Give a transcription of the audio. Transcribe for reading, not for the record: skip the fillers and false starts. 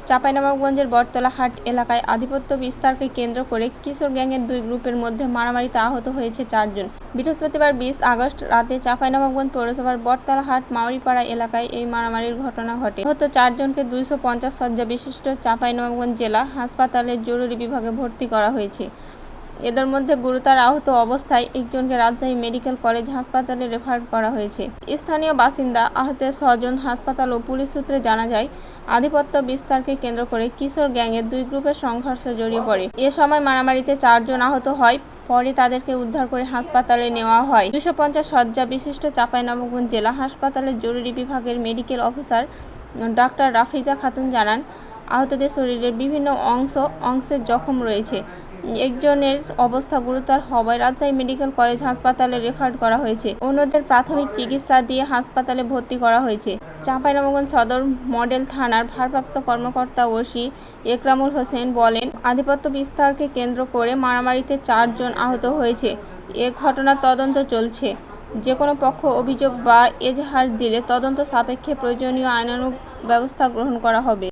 চাঁপাইনবাবগঞ্জের বটতলা হাট এলাকায় আধিপত্য বিস্তারকে কেন্দ্র করে কিশোর গ্যাংয়ের দুই গ্রুপের মধ্যে মারামারিতে আহত হয়েছে 4 জন। বৃহস্পতিবার 20 আগস্ট রাতে চাঁপাইনবাবগঞ্জ পৌরসভার বটতলা হাট মাউরিপাড়া এলাকায় এই মারামারির ঘটনা ঘটে। আহত 4 জনকে 250 শয্যা বিশিষ্ট চাঁপাইনবাবগঞ্জ জেলা হাসপাতালের জরুরি বিভাগে ভর্তি করা হয়েছে। এদের মধ্যে গুরুতর আহত অবস্থায় একজনকে রাজশাহী মেডিকেল কলেজ হাসপাতালে রেফার করা হয়েছে। স্থানীয় বাসিন্দা আহতের 6 জন হাসপাতাল ও পুলিশ সূত্রে জানা যায়, আধিপত্য বিস্তারকে কেন্দ্র করে কিশোর গ্যাংয়ের দুই গ্রুপের সংঘর্ষে জড়িয়ে পড়ে। এ সময় মারামারিতে 4 জন আহত হয়। পরে তাদেরকে উদ্ধার করে হাসপাতালে নেওয়া হয়। 250 শয্যা বিশিষ্ট চাঁপাইনবাবগঞ্জ জেলা হাসপাতালের জরুরি বিভাগের medical officer doctor Rafiza Khatun জানান, আহতদের শরীরের বিভিন্ন অংশে জখম রয়েছে। একজনের অবস্থা গুরুতর হওয়ায় রাজশাহী মেডিকেল কলেজ হাসপাতালে রেফার করা হয়েছে। অন্যদের প্রাথমিক চিকিৎসা দিয়ে হাসপাতালে ভর্তি করা হয়েছে। চাঁপাইনবাবগঞ্জ সদর মডেল থানার ভারপ্রাপ্ত কর্মকর্তা ওসি একরামুল হোসেন বলেন, আধিপত্য বিস্তারকে কেন্দ্র করে মারামারিতে 4 জন আহত হয়েছে। এ ঘটনার তদন্ত চলছে। যে কোনো পক্ষ অভিযোগ বা এজাহার দিলে তদন্ত সাপেক্ষে প্রয়োজনীয় আইনানুগ ব্যবস্থা গ্রহণ করা হবে।